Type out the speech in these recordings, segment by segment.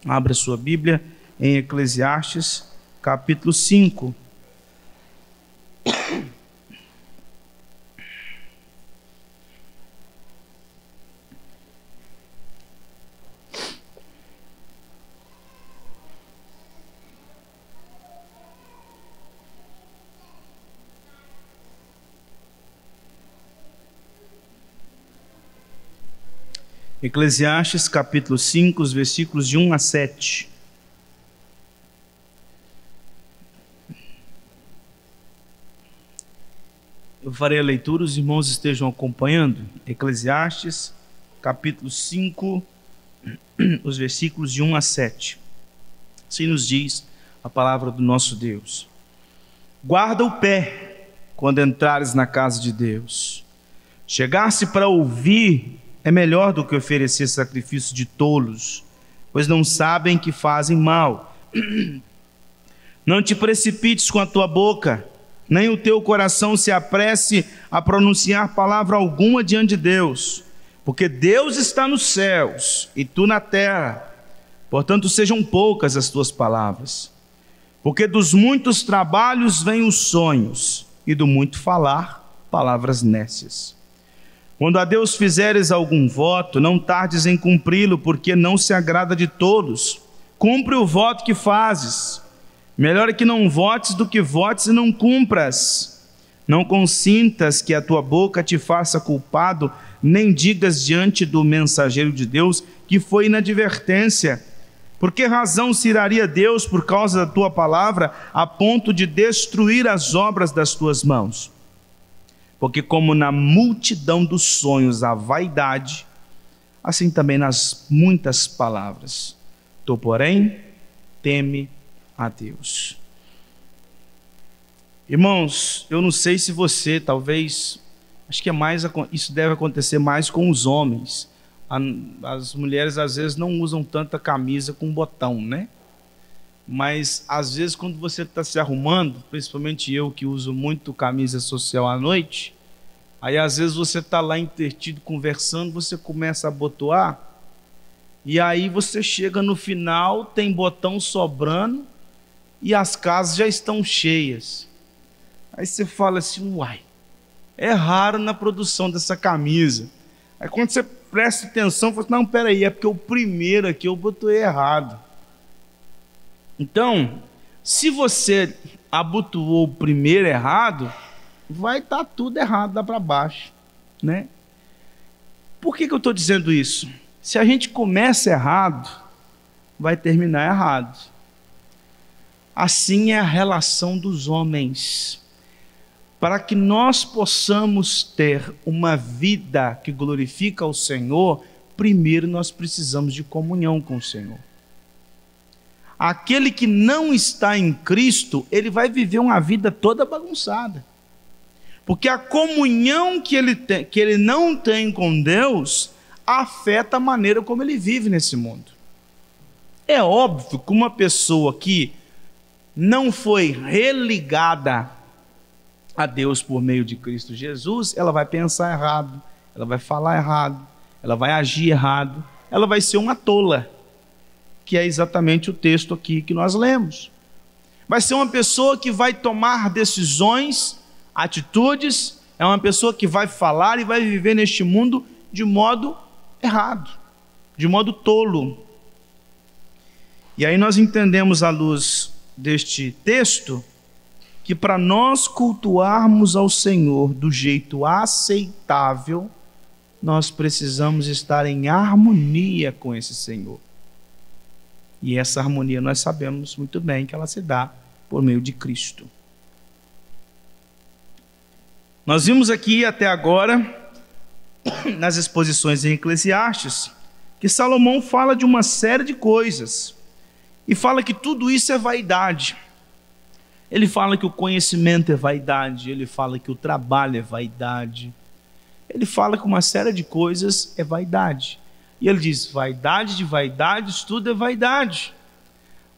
Abra sua Bíblia em Eclesiastes, capítulo 5. Eclesiastes capítulo 5, os versículos de 1 a 7. Eu farei a leitura, os irmãos estejam acompanhando. Eclesiastes capítulo 5, os versículos de 1 a 7. Assim nos diz a palavra do nosso Deus. Guarda o pé quando entrares na casa de Deus. Chegar-se para ouvir é melhor do que oferecer sacrifício de tolos, pois não sabem que fazem mal. Não te precipites com a tua boca, nem o teu coração se apresse a pronunciar palavra alguma diante de Deus, porque Deus está nos céus e tu na terra, portanto sejam poucas as tuas palavras. Porque dos muitos trabalhos vêm os sonhos, e do muito falar, palavras nécias. Quando a Deus fizeres algum voto, não tardes em cumpri-lo, porque não se agrada de todos. Cumpre o voto que fazes. Melhor é que não votes do que votes e não cumpras. Não consintas que a tua boca te faça culpado, nem digas diante do mensageiro de Deus que foi inadvertência. Por que razão se iraria Deus por causa da tua palavra, a ponto de destruir as obras das tuas mãos? Porque como na multidão dos sonhos há vaidade, assim também nas muitas palavras. Tu, porém, teme a Deus. Irmãos, eu não sei se você, talvez, acho que isso deve acontecer mais com os homens. As mulheres às vezes não usam tanta camisa com botão, né? Mas às vezes quando você está se arrumando, principalmente eu que uso muito camisa social à noite, aí às vezes você está lá entretido conversando, você começa a abotoar, e aí você chega no final, tem botão sobrando e as casas já estão cheias. Aí você fala assim, uai, é raro na produção dessa camisa. Aí quando você presta atenção, você fala, não, peraí, é porque o primeiro aqui eu botei errado. Então, se você abotoou o primeiro errado, vai estar tudo errado lá para baixo, né? Por que eu estou dizendo isso? Se a gente começa errado, vai terminar errado. Assim é a relação dos homens. Para que nós possamos ter uma vida que glorifica ao Senhor, primeiro nós precisamos de comunhão com o Senhor. Aquele que não está em Cristo, ele vai viver uma vida toda bagunçada. Porque a comunhão que ele não tem com Deus afeta a maneira como ele vive nesse mundo. É óbvio que uma pessoa que não foi religada a Deus por meio de Cristo Jesus, ela vai pensar errado, ela vai falar errado, ela vai agir errado, ela vai ser uma tola, que é exatamente o texto aqui que nós lemos. Vai ser uma pessoa que vai tomar decisões, atitudes, é uma pessoa que vai falar e vai viver neste mundo de modo errado, de modo tolo. E aí nós entendemos à luz deste texto que para nós cultuarmos ao Senhor do jeito aceitável, nós precisamos estar em harmonia com esse Senhor. E essa harmonia nós sabemos muito bem que ela se dá por meio de Cristo. Nós vimos aqui até agora, nas exposições em Eclesiastes, que Salomão fala de uma série de coisas, e fala que tudo isso é vaidade. Ele fala que o conhecimento é vaidade, ele fala que o trabalho é vaidade, ele fala que uma série de coisas é vaidade. E ele diz, vaidade de vaidades, tudo é vaidade.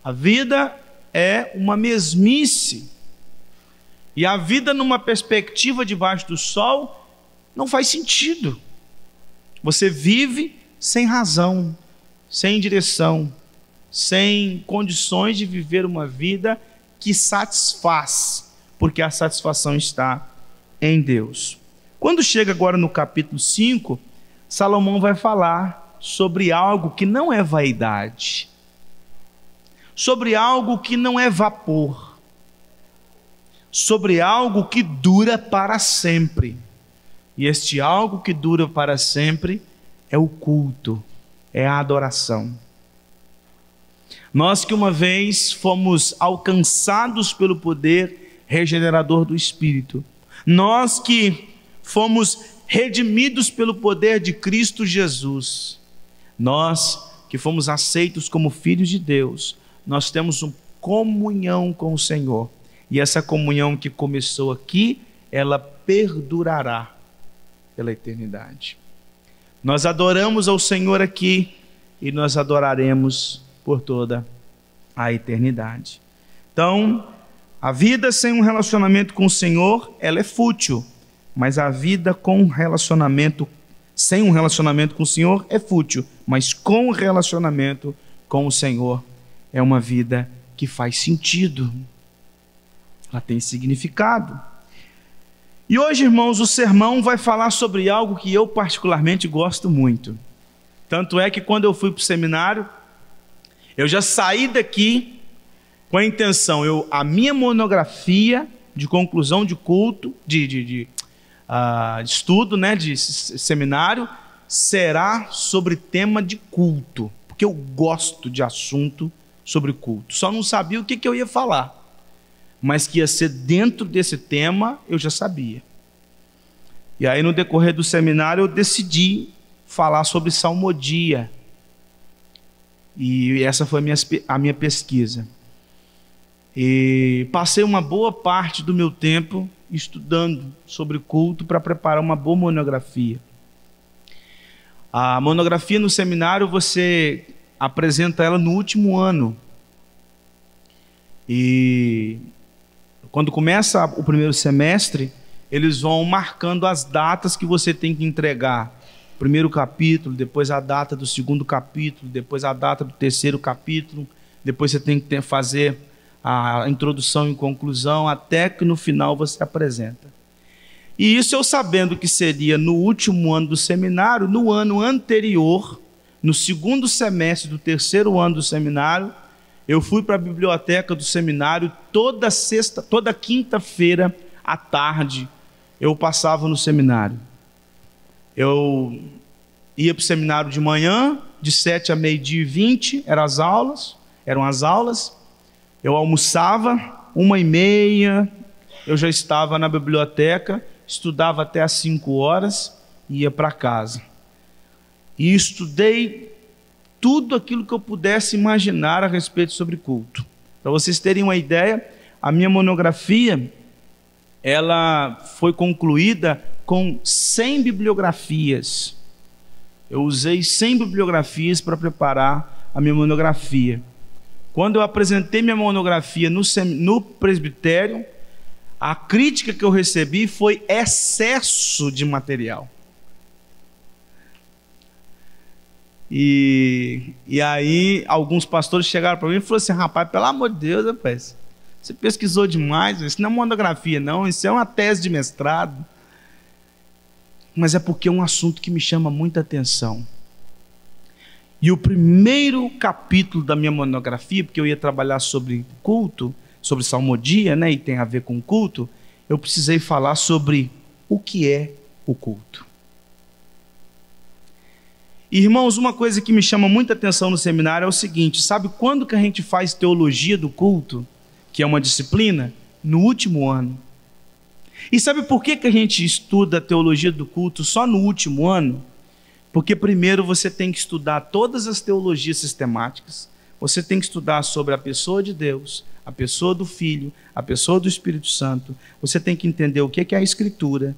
A vida é uma mesmice. E a vida numa perspectiva debaixo do sol não faz sentido. Você vive sem razão, sem direção, sem condições de viver uma vida que satisfaz, porque a satisfação está em Deus. Quando chega agora no capítulo 5, Salomão vai falar sobre algo que não é vaidade, sobre algo que não é vapor, sobre algo que dura para sempre. E este algo que dura para sempre é o culto, é a adoração. Nós que uma vez fomos alcançados pelo poder regenerador do Espírito, nós que fomos redimidos pelo poder de Cristo Jesus, nós que fomos aceitos como filhos de Deus, nós temos uma comunhão com o Senhor. E essa comunhão que começou aqui, ela perdurará pela eternidade. Nós adoramos ao Senhor aqui e nós adoraremos por toda a eternidade. Então, a vida sem um relacionamento com o Senhor, ela é fútil, mas a vida com um relacionamento, sem um relacionamento com o Senhor é fútil, mas com o relacionamento com o Senhor é uma vida que faz sentido, ela tem significado. E hoje, irmãos, o sermão vai falar sobre algo que eu particularmente gosto muito. Tanto é que quando eu fui para o seminário, eu já saí daqui com a intenção, a minha monografia de conclusão de culto, de estudo, né, de seminário, será sobre tema de culto, porque eu gosto de assunto sobre culto. Só não sabia o que eu ia falar, mas que ia ser dentro desse tema, eu já sabia. E aí, no decorrer do seminário, eu decidi falar sobre salmodia. E essa foi a minha pesquisa. E passei uma boa parte do meu tempo estudando sobre culto para preparar uma boa monografia. A monografia no seminário, você apresenta ela no último ano. E quando começa o primeiro semestre, eles vão marcando as datas que você tem que entregar. Primeiro capítulo, depois a data do segundo capítulo, depois a data do terceiro capítulo, depois você tem que fazer a introdução e conclusão, até que no final você apresenta. E isso eu sabendo que seria no último ano do seminário, no ano anterior, no segundo semestre do terceiro ano do seminário, eu fui para a biblioteca do seminário toda quinta-feira à tarde, eu passava no seminário. Eu ia para o seminário de manhã, de 7 a meio-dia e 20, eram as aulas. Eu almoçava, 1h30, eu já estava na biblioteca, estudava até às 5 horas e ia para casa. E estudei tudo aquilo que eu pudesse imaginar a respeito sobre culto. Para vocês terem uma ideia, a minha monografia, ela foi concluída com 100 bibliografias. Eu usei 100 bibliografias para preparar a minha monografia. Quando eu apresentei minha monografia no presbitério, a crítica que eu recebi foi excesso de material. E aí alguns pastores chegaram para mim e falaram assim: rapaz, pelo amor de Deus, rapaz, você pesquisou demais, isso não é monografia não, isso é uma tese de mestrado. Mas é porque é um assunto que me chama muita atenção. E o primeiro capítulo da minha monografia, porque eu ia trabalhar sobre culto, sobre salmodia, né, e tem a ver com culto, eu precisei falar sobre o que é o culto. Irmãos, uma coisa que me chama muita atenção no seminário é o seguinte: sabe quando que a gente faz teologia do culto, que é uma disciplina? No último ano. E sabe por que a gente estuda a teologia do culto só no último ano? Porque primeiro você tem que estudar todas as teologias sistemáticas, você tem que estudar sobre a pessoa de Deus, a pessoa do Filho, a pessoa do Espírito Santo, você tem que entender o que é a Escritura,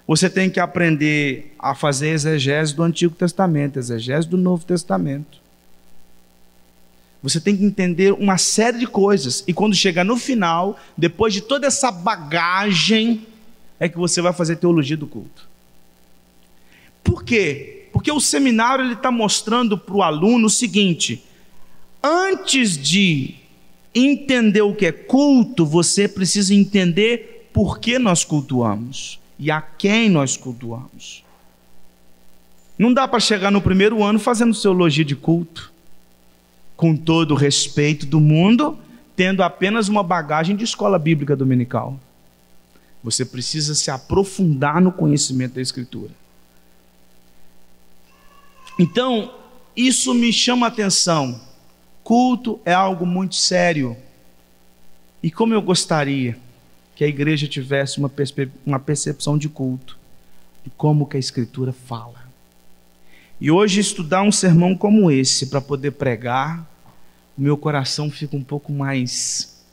você tem que aprender a fazer exegese do Antigo Testamento, exegese do Novo Testamento. Você tem que entender uma série de coisas, e quando chegar no final, depois de toda essa bagagem, é que você vai fazer teologia do culto. Por quê? Porque o seminário está mostrando para o aluno o seguinte: antes de entender o que é culto, você precisa entender por que nós cultuamos e a quem nós cultuamos. Não dá para chegar no primeiro ano fazendo teologia de culto, com todo o respeito do mundo, tendo apenas uma bagagem de escola bíblica dominical. Você precisa se aprofundar no conhecimento da Escritura. Então, isso me chama a atenção. Culto é algo muito sério. E como eu gostaria que a igreja tivesse uma percepção de culto, de como que a Escritura fala. E hoje estudar um sermão como esse, para poder pregar, o meu coração fica um pouco mais,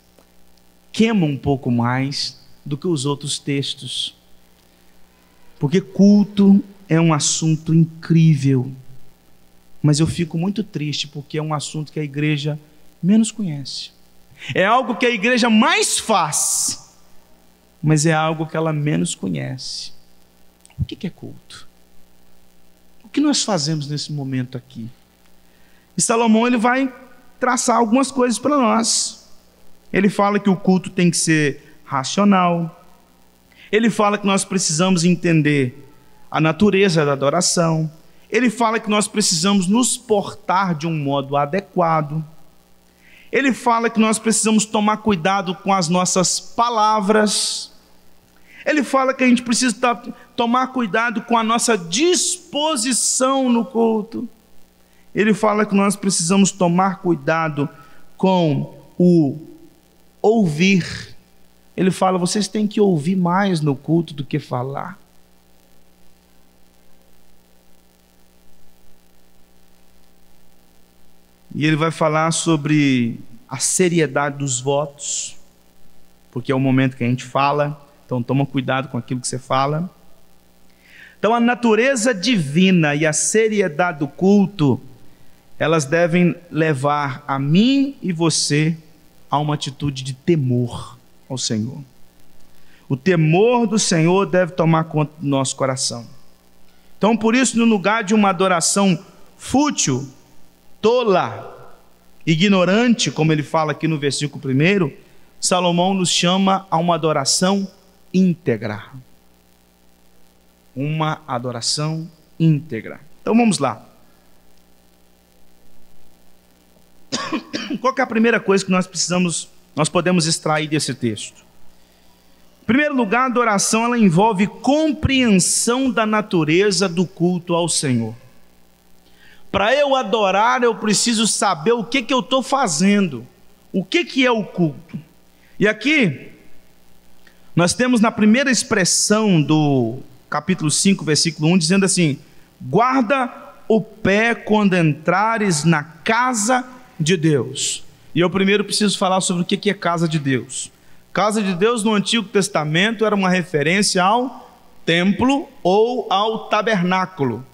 queima um pouco mais do que os outros textos. Porque culto é um assunto incrível. Mas eu fico muito triste porque é um assunto que a igreja menos conhece. É algo que a igreja mais faz, mas é algo que ela menos conhece. O que é culto? O que nós fazemos nesse momento aqui? E Salomão ele vai traçar algumas coisas para nós. Ele fala que o culto tem que ser racional. Ele fala que nós precisamos entender a natureza da adoração. Ele fala que nós precisamos nos portar de um modo adequado. Ele fala que nós precisamos tomar cuidado com as nossas palavras. Ele fala que a gente precisa tomar cuidado com a nossa disposição no culto. Ele fala que nós precisamos tomar cuidado com o ouvir. Ele fala, vocês têm que ouvir mais no culto do que falar. E ele vai falar sobre a seriedade dos votos, porque é o momento que a gente fala, então toma cuidado com aquilo que você fala. Então a natureza divina e a seriedade do culto, elas devem levar a mim e você a uma atitude de temor ao Senhor. O temor do Senhor deve tomar conta do nosso coração. Então por isso, no lugar de uma adoração fútil, tola, ignorante, como ele fala aqui no versículo 1, Salomão nos chama a uma adoração íntegra. Uma adoração íntegra. Então vamos lá. Qual que é a primeira coisa que nós podemos extrair desse texto? Em primeiro lugar, a adoração ela envolve compreensão da natureza do culto ao Senhor. Para eu adorar, eu preciso saber o que eu estou fazendo. O que é o culto? E aqui, nós temos na primeira expressão do capítulo 5, versículo 1, dizendo assim: guarda o pé quando entrares na casa de Deus. E eu primeiro preciso falar sobre o que é casa de Deus. Casa de Deus no Antigo Testamento era uma referência ao templo ou ao tabernáculo.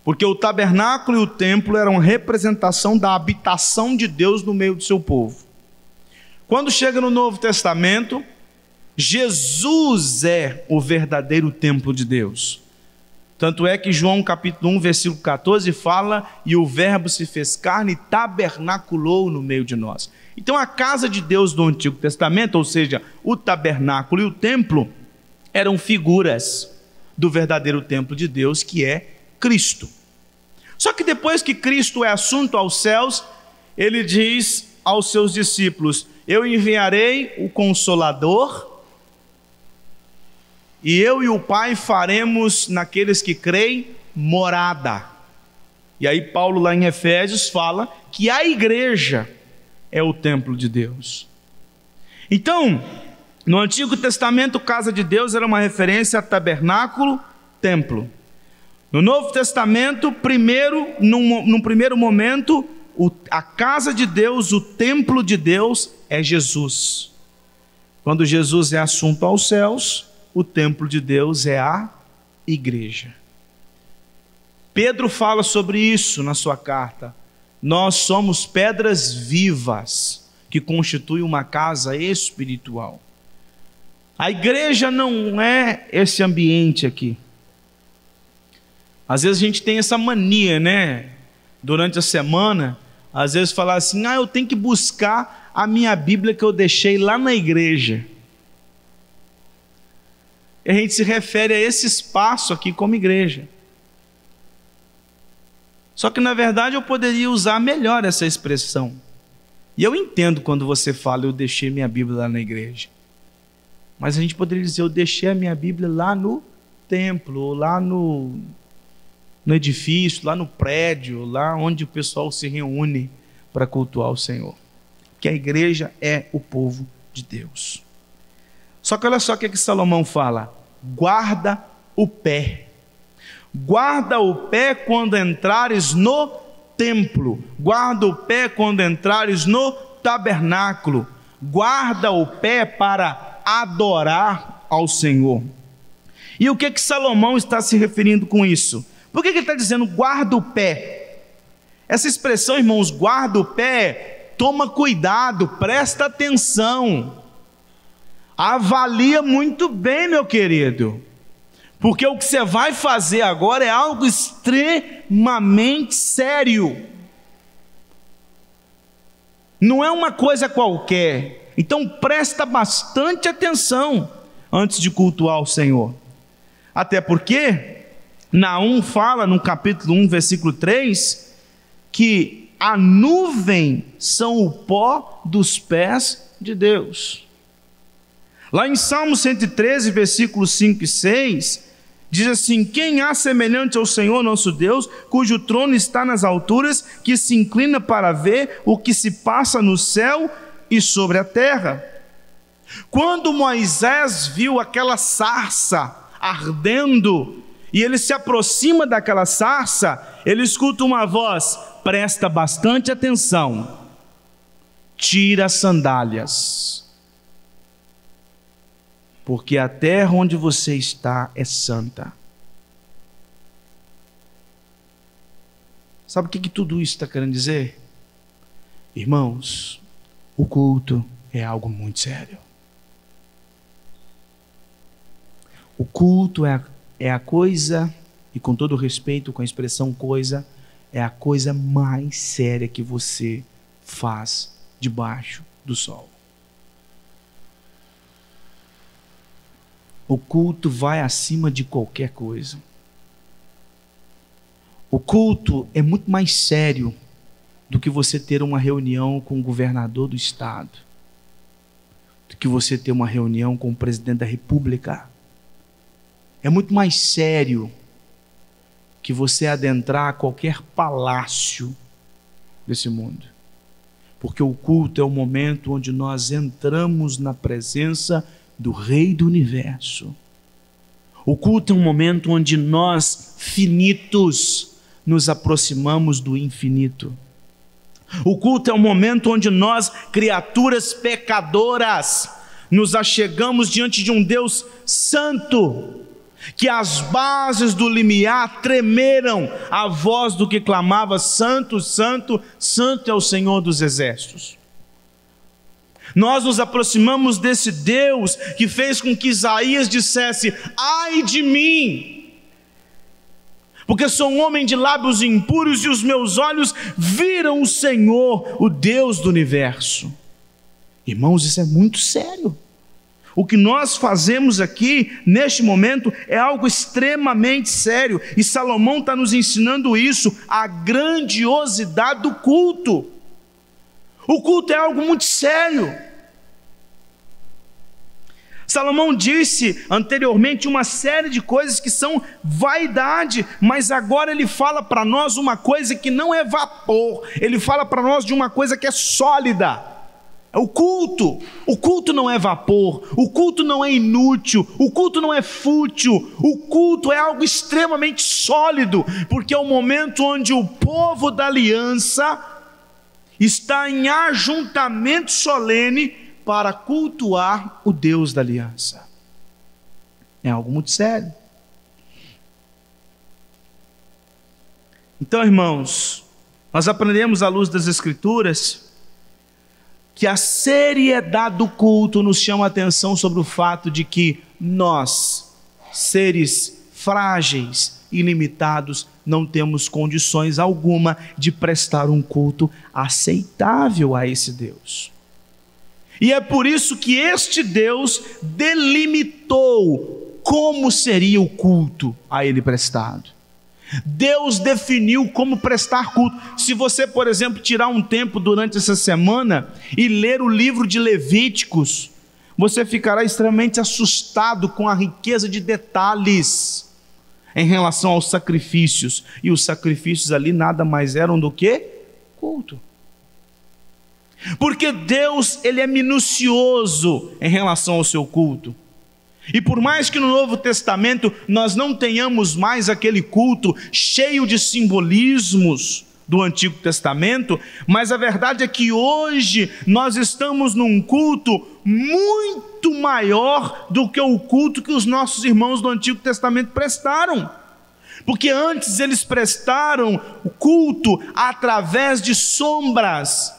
Porque o tabernáculo e o templo eram representação da habitação de Deus no meio do seu povo. Quando chega no Novo Testamento, Jesus é o verdadeiro templo de Deus. Tanto é que João capítulo 1, versículo 14 fala: e o verbo se fez carne e tabernaculou no meio de nós. Então a casa de Deus do Antigo Testamento, ou seja, o tabernáculo e o templo, eram figuras do verdadeiro templo de Deus, que é Cristo. Só que depois que Cristo é assunto aos céus, ele diz aos seus discípulos: eu enviarei o Consolador, e eu e o Pai faremos naqueles que creem morada. E aí Paulo lá em Efésios fala que a igreja é o templo de Deus. Então, no Antigo Testamento, casa de Deus era uma referência a tabernáculo, templo. No Novo Testamento, num primeiro momento, a casa de Deus, o templo de Deus é Jesus. Quando Jesus é assunto aos céus, o templo de Deus é a igreja. Pedro fala sobre isso na sua carta. Nós somos pedras vivas que constituem uma casa espiritual. A igreja não é esse ambiente aqui. Às vezes a gente tem essa mania, né? Durante a semana, às vezes falar assim: eu tenho que buscar a minha Bíblia que eu deixei lá na igreja. E a gente se refere a esse espaço aqui como igreja. Só que na verdade eu poderia usar melhor essa expressão. E eu entendo quando você fala: eu deixei minha Bíblia lá na igreja. Mas a gente poderia dizer: eu deixei a minha Bíblia lá no templo, ou lá no edifício, lá no prédio, lá onde o pessoal se reúne para cultuar o Senhor. Que a igreja é o povo de Deus. Só que olha só o que Salomão fala: guarda o pé. Guarda o pé quando entrares no templo. Guarda o pé quando entrares no tabernáculo. Guarda o pé para adorar ao Senhor. E o que Salomão está se referindo com isso? Por que ele está dizendo guarda o pé? Essa expressão, irmãos, guarda o pé, toma cuidado, presta atenção. Avalia muito bem, meu querido. Porque o que você vai fazer agora é algo extremamente sério. Não é uma coisa qualquer. Então presta bastante atenção antes de cultuar o Senhor. Até porque Naum fala no capítulo 1, versículo 3, que a nuvem são o pó dos pés de Deus. Lá em Salmo 113, versículos 5 e 6, diz assim: quem há semelhante ao Senhor nosso Deus, cujo trono está nas alturas, que se inclina para ver o que se passa no céu e sobre a terra. Quando Moisés viu aquela sarça ardendo, e ele se aproxima daquela sarça, ele escuta uma voz: presta bastante atenção, tira as sandálias, porque a terra onde você está é santa. Sabe o que tudo isso está querendo dizer? Irmãos, o culto é algo muito sério. O culto é a coisa, e com todo respeito com a expressão coisa, é a coisa mais séria que você faz debaixo do sol. O culto vai acima de qualquer coisa. O culto é muito mais sério do que você ter uma reunião com o governador do estado, do que você ter uma reunião com o presidente da república. É muito mais sério que você adentrar qualquer palácio desse mundo. Porque o culto é o momento onde nós entramos na presença do Rei do Universo. O culto é um momento onde nós, finitos, nos aproximamos do infinito. O culto é um momento onde nós, criaturas pecadoras, nos achegamos diante de um Deus santo, que as bases do limiar tremeram à voz do que clamava: santo, santo, santo é o Senhor dos exércitos. Nós nos aproximamos desse Deus que fez com que Isaías dissesse: ai de mim, porque sou um homem de lábios impuros e os meus olhos viram o Senhor, o Deus do universo. Irmãos, isso é muito sério. O que nós fazemos aqui, neste momento, é algo extremamente sério. E Salomão está nos ensinando isso, a grandiosidade do culto. O culto é algo muito sério. Salomão disse anteriormente uma série de coisas que são vaidade, mas agora ele fala para nós uma coisa que não é vapor. Ele fala para nós de uma coisa que é sólida. É o culto. O culto não é vapor, o culto não é inútil, o culto não é fútil, o culto é algo extremamente sólido, porque é o momento onde o povo da aliança está em ajuntamento solene para cultuar o Deus da aliança. É algo muito sério. Então, irmãos, nós aprendemos à luz das Escrituras que a seriedade do culto nos chama a atenção sobre o fato de que nós, seres frágeis, ilimitados, não temos condições alguma de prestar um culto aceitável a esse Deus. E é por isso que este Deus delimitou como seria o culto a Ele prestado. Deus definiu como prestar culto. Se você, por exemplo, tirar um tempo durante essa semana e ler o livro de Levíticos, você ficará extremamente assustado com a riqueza de detalhes em relação aos sacrifícios. E os sacrifícios ali nada mais eram do que culto. Porque Deus, Ele é minucioso em relação ao seu culto. E por mais que no Novo Testamento nós não tenhamos mais aquele culto cheio de simbolismos do Antigo Testamento, mas a verdade é que hoje nós estamos num culto muito maior do que o culto que os nossos irmãos do Antigo Testamento prestaram. Porque antes eles prestaram o culto através de sombras.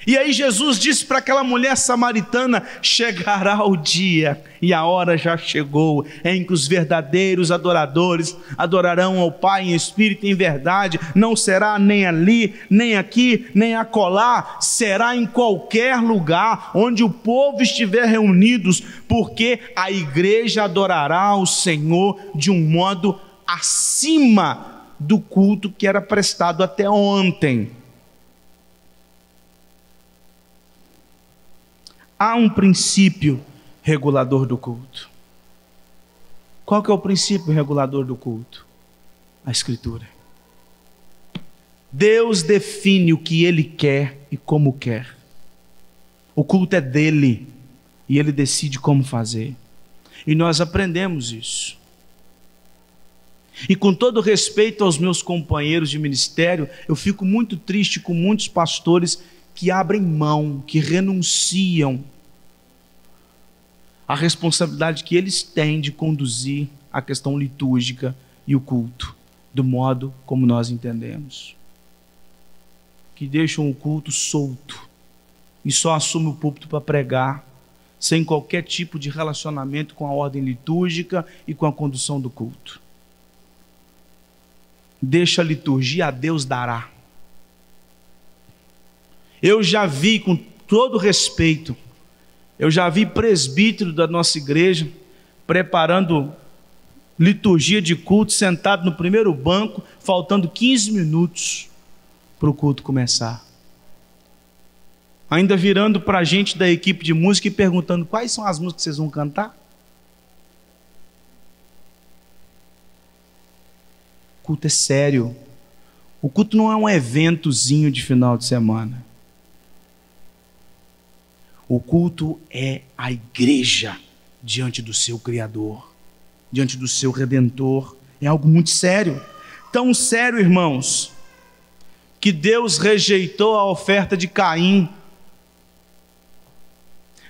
E aí Jesus disse para aquela mulher samaritana: chegará o dia, e a hora já chegou, em que os verdadeiros adoradores adorarão ao Pai em espírito e em verdade. Não será nem ali, nem aqui, nem acolá, será em qualquer lugar onde o povo estiver reunidos, porque a igreja adorará o Senhor de um modo acima do culto que era prestado até ontem. Há um princípio regulador do culto. Qual que é o princípio regulador do culto? A Escritura. Deus define o que Ele quer e como quer. O culto é dele e Ele decide como fazer. E nós aprendemos isso. E com todo respeito aos meus companheiros de ministério, eu fico muito triste com muitos pastores que abrem mão, que renunciam à responsabilidade que eles têm de conduzir a questão litúrgica e o culto, do modo como nós entendemos. Que deixam o culto solto e só assumem o púlpito para pregar, sem qualquer tipo de relacionamento com a ordem litúrgica e com a condução do culto. Deixa a liturgia, a Deus dará. Eu já vi, com todo respeito, eu já vi presbítero da nossa igreja preparando liturgia de culto, sentado no primeiro banco, faltando 15 minutos para o culto começar. Ainda virando para a gente da equipe de música e perguntando: quais são as músicas que vocês vão cantar? O culto é sério. O culto não é um eventozinho de final de semana. O culto é a igreja diante do seu Criador, diante do seu Redentor. É algo muito sério. Tão sério, irmãos, que Deus rejeitou a oferta de Caim.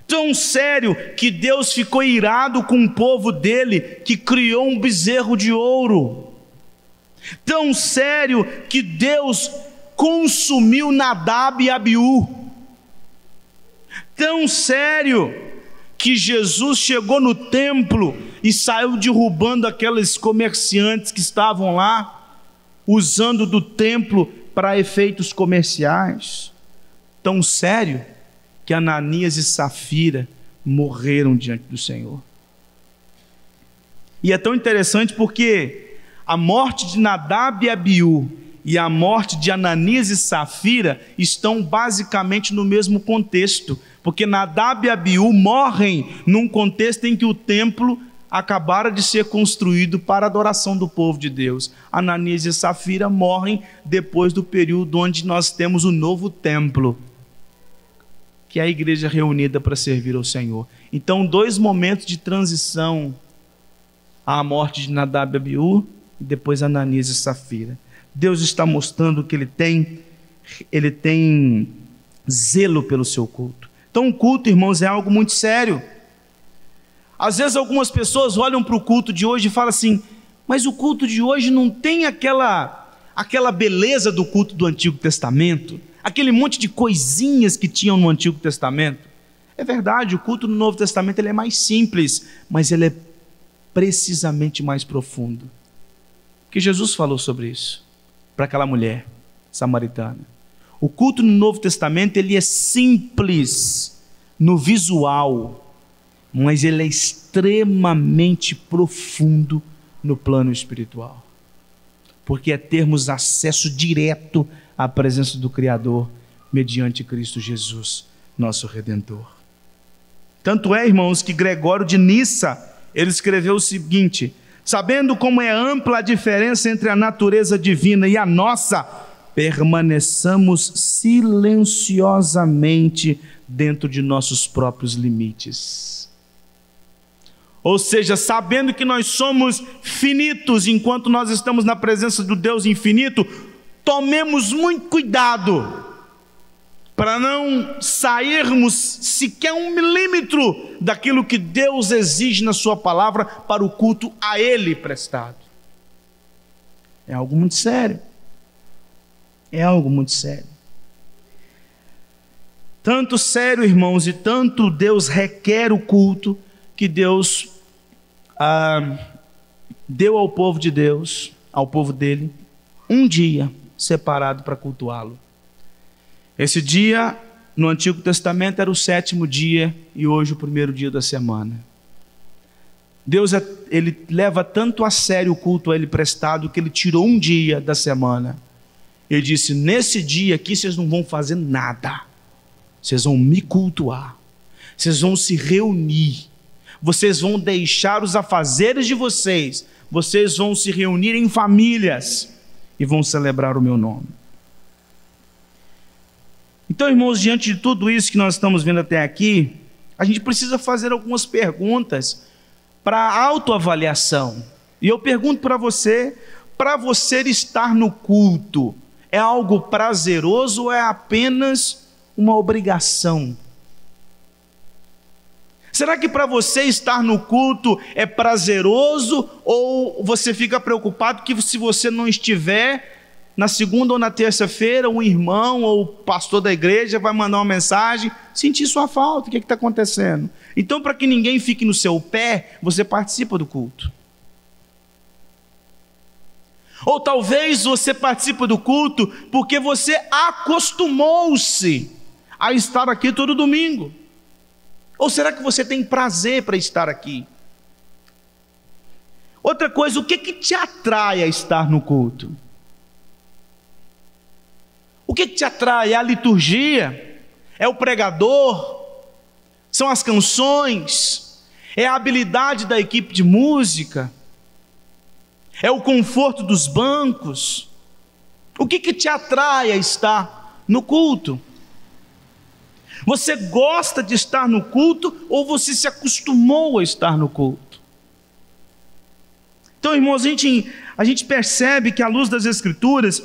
Tão sério que Deus ficou irado com o povo dele, que criou um bezerro de ouro. Tão sério que Deus consumiu Nadab e Abiú. Tão sério que Jesus chegou no templo e saiu derrubando aqueles comerciantes que estavam lá, usando do templo para efeitos comerciais. Tão sério que Ananias e Safira morreram diante do Senhor. E é tão interessante porque a morte de Nadab e Abiú e a morte de Ananias e Safira estão basicamente no mesmo contexto, porque Nadab e Abiú morrem num contexto em que o templo acabara de ser construído para a adoração do povo de Deus. Ananias e Safira morrem depois do período onde nós temos o novo templo, que é a igreja reunida para servir ao Senhor. Então, 2 momentos de transição: a morte de Nadab e Abiú e depois Ananias e Safira. Deus está mostrando que Ele tem zelo pelo seu culto. Então o culto, irmãos, é algo muito sério. Às vezes algumas pessoas olham para o culto de hoje e falam assim: mas o culto de hoje não tem aquela beleza do culto do Antigo Testamento, aquele monte de coisinhas que tinham no Antigo Testamento. É verdade, o culto no Novo Testamento ele é mais simples, mas ele é precisamente mais profundo. que Jesus falou sobre isso para aquela mulher samaritana. O culto no Novo Testamento, ele é simples no visual, mas ele é extremamente profundo no plano espiritual, porque é termos acesso direto à presença do Criador mediante Cristo Jesus, nosso Redentor. Tanto é, irmãos, que Gregório de Nissa, ele escreveu o seguinte: sabendo como é ampla a diferença entre a natureza divina e a nossa, permaneçamos silenciosamente dentro de nossos próprios limites. Ou seja, sabendo que nós somos finitos enquanto nós estamos na presença do Deus infinito, tomemos muito cuidado para não sairmos sequer 1 milímetro daquilo que Deus exige na sua palavra para o culto a Ele prestado. É algo muito sério. É algo muito sério. Tanto sério, irmãos, e tanto Deus requer o culto, que Deus deu ao povo de Deus, ao povo dele, um dia separado para cultuá-lo. Esse dia, no Antigo Testamento, era o 7º dia, e hoje o 1º dia da semana. Deus, ele leva tanto a sério o culto a Ele prestado, que Ele tirou um dia da semana. Ele disse: nesse dia aqui vocês não vão fazer nada, vocês vão me cultuar, vocês vão se reunir, vocês vão deixar os afazeres de vocês, vocês vão se reunir em famílias e vão celebrar o meu nome. Então, irmãos, diante de tudo isso que nós estamos vendo até aqui, a gente precisa fazer algumas perguntas para autoavaliação. E eu pergunto para você estar no culto, é algo prazeroso ou é apenas uma obrigação? Será que para você estar no culto é prazeroso, ou você fica preocupado que se você não estiver, na segunda ou na terça-feira, um irmão ou o pastor da igreja vai mandar uma mensagem: senti sua falta, o que está acontecendo? Então, para que ninguém fique no seu pé, você participa do culto. Ou talvez você participe do culto porque você acostumou-se a estar aqui todo domingo. Ou será que você tem prazer para estar aqui? Outra coisa, o que te atrai a estar no culto? O que te atrai? É a liturgia? É o pregador? São as canções? É a habilidade da equipe de música? É o conforto dos bancos? O que te atrai a estar no culto? Você gosta de estar no culto ou você se acostumou a estar no culto? Então, irmãos, a gente percebe que, à luz das Escrituras,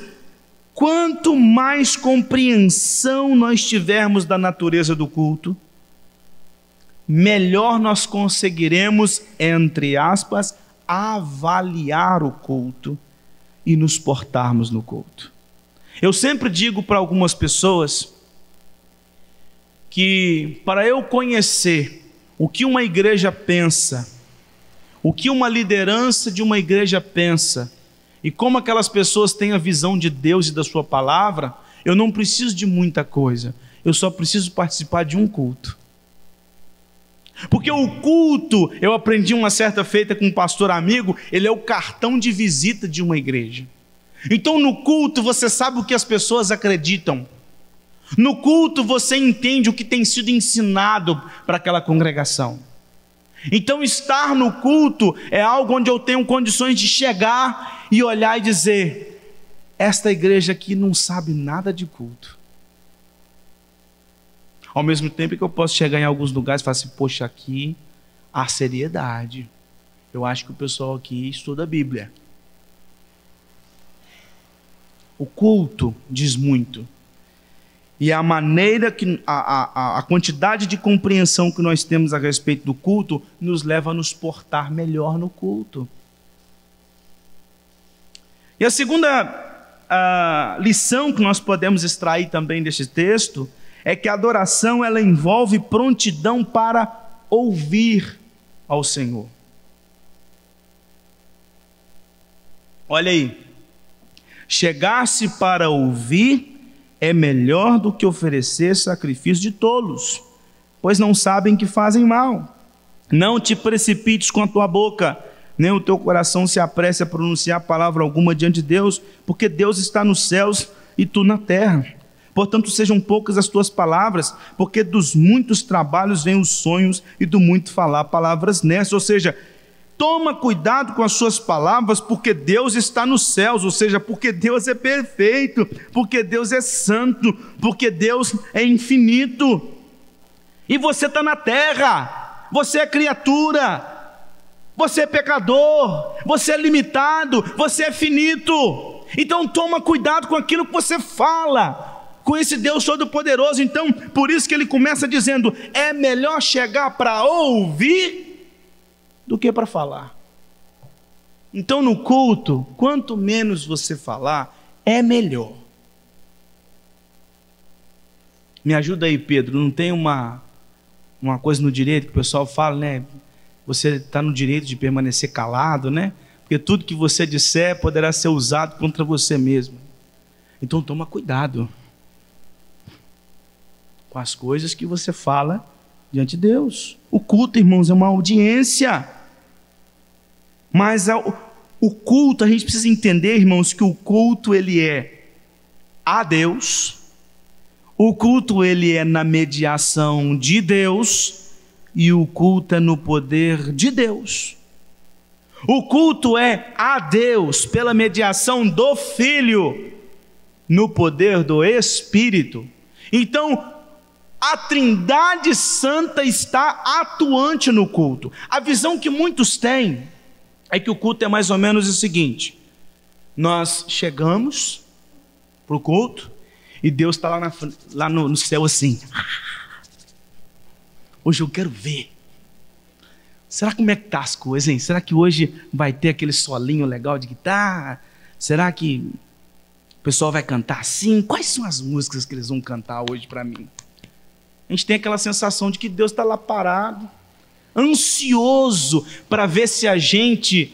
quanto mais compreensão nós tivermos da natureza do culto, melhor nós conseguiremos, entre aspas, avaliar o culto e nos portarmos no culto. Eu sempre digo para algumas pessoas que, para eu conhecer o que uma igreja pensa, o que uma liderança de uma igreja pensa, e como aquelas pessoas têm a visão de Deus e da sua palavra, eu não preciso de muita coisa, eu só preciso participar de um culto. Porque o culto, eu aprendi uma certa feita com um pastor amigo, ele é o cartão de visita de uma igreja. Então, no culto você sabe o que as pessoas acreditam. No culto você entende o que tem sido ensinado para aquela congregação. Então, estar no culto é algo onde eu tenho condições de chegar e olhar e dizer: esta igreja aqui não sabe nada de culto. Ao mesmo tempo que eu posso chegar em alguns lugares e falar assim: poxa, aqui há seriedade. Eu acho que o pessoal aqui estuda a Bíblia. O culto diz muito. E a maneira que a quantidade de compreensão que nós temos a respeito do culto nos leva a nos portar melhor no culto. E a segunda lição que nós podemos extrair também deste texto é que a adoração, ela envolve prontidão para ouvir ao Senhor. Olha aí. Chegar-se para ouvir é melhor do que oferecer sacrifício de tolos, pois não sabem que fazem mal. Não te precipites com a tua boca, nem o teu coração se apresse a pronunciar palavra alguma diante de Deus, porque Deus está nos céus e tu na terra. Portanto, sejam poucas as tuas palavras, porque dos muitos trabalhos vêm os sonhos, e do muito falar palavras nessas. Ou seja, toma cuidado com as suas palavras, porque Deus está nos céus, ou seja, porque Deus é perfeito, porque Deus é santo, porque Deus é infinito. E você está na terra, você é criatura, você é pecador, você é limitado, você é finito. Então toma cuidado com aquilo que você fala, com esse Deus Todo-Poderoso. Então, por isso que ele começa dizendo, é melhor chegar para ouvir do que para falar. Então no culto, quanto menos você falar, é melhor. Me ajuda aí, Pedro, não tem uma coisa no direito que o pessoal fala, né? Você está no direito de permanecer calado, né? Porque tudo que você disser poderá ser usado contra você mesmo. Então toma cuidado com as coisas que você fala diante de Deus. O culto, irmãos, é uma audiência. Mas o culto, a gente precisa entender, irmãos, que o culto ele é a Deus. O culto ele é na mediação de Deus. E o culto é no poder de Deus. O culto é a Deus pela mediação do Filho, no poder do Espírito. Então, a Trindade Santa está atuante no culto. A visão que muitos têm é que o culto é mais ou menos o seguinte: nós chegamos para o culto e Deus está lá no céu assim. Hoje eu quero ver. Será como é que tá as coisas, hein? Será que hoje vai ter aquele solinho legal de guitarra? Será que o pessoal vai cantar assim? Quais são as músicas que eles vão cantar hoje para mim? A gente tem aquela sensação de que Deus está lá parado, ansioso para ver se a gente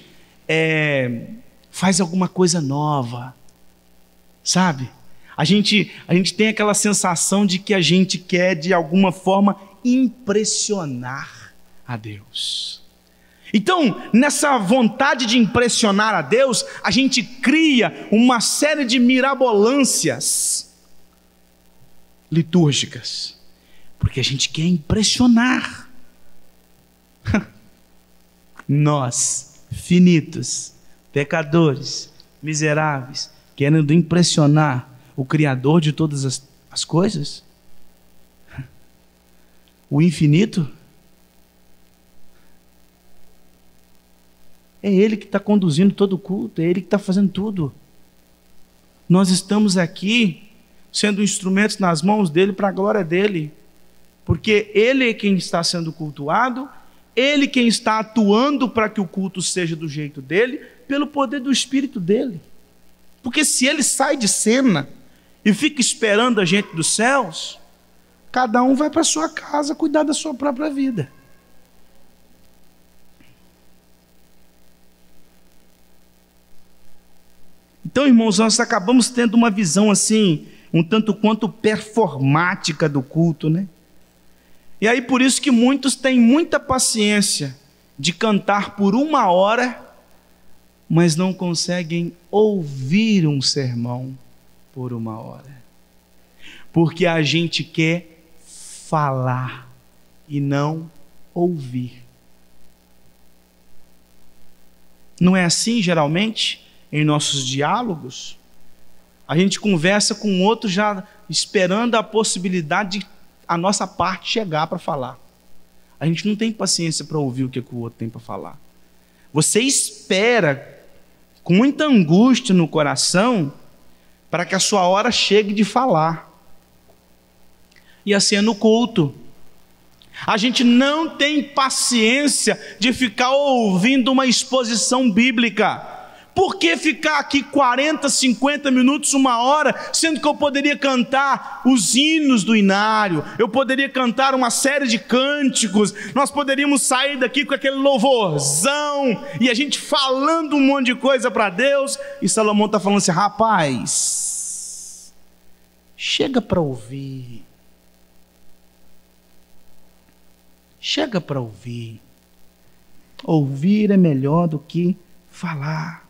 faz alguma coisa nova, sabe? A gente tem aquela sensação de que a gente quer de alguma forma impressionar a Deus. Então, nessa vontade de impressionar a Deus, a gente cria uma série de mirabolâncias litúrgicas, porque a gente quer impressionar. Nós, finitos, pecadores, miseráveis, querendo impressionar o Criador de todas as coisas, o infinito. É Ele que está conduzindo todo o culto, é Ele que está fazendo tudo. Nós estamos aqui sendo instrumentos nas mãos dEle para a glória dEle, porque Ele é quem está sendo cultuado, Ele quem está atuando para que o culto seja do jeito dEle, pelo poder do Espírito dEle. Porque se Ele sai de cena e fica esperando a gente dos céus, cada um vai para a sua casa cuidar da sua própria vida. Então, irmãos, nós acabamos tendo uma visão assim, um tanto quanto performática do culto, né? E aí por isso que muitos têm muita paciência de cantar por 1 hora, mas não conseguem ouvir um sermão por 1 hora. Porque a gente quer falar e não ouvir. Não é assim geralmente? Em nossos diálogos, a gente conversa com o outro já esperando a possibilidade de a nossa parte chegar para falar. A gente não tem paciência para ouvir o que o outro tem para falar. Você espera com muita angústia no coração para que a sua hora chegue de falar. E assim é no culto. A gente não tem paciência de ficar ouvindo uma exposição bíblica, Por que ficar aqui 40, 50 minutos, 1 hora, sendo que eu poderia cantar os hinos do inário, eu poderia cantar uma série de cânticos, nós poderíamos sair daqui com aquele louvorzão, e a gente falando um monte de coisa para Deus, e Salomão está falando assim: rapaz, chega para ouvir. Chega para ouvir. Ouvir é melhor do que falar.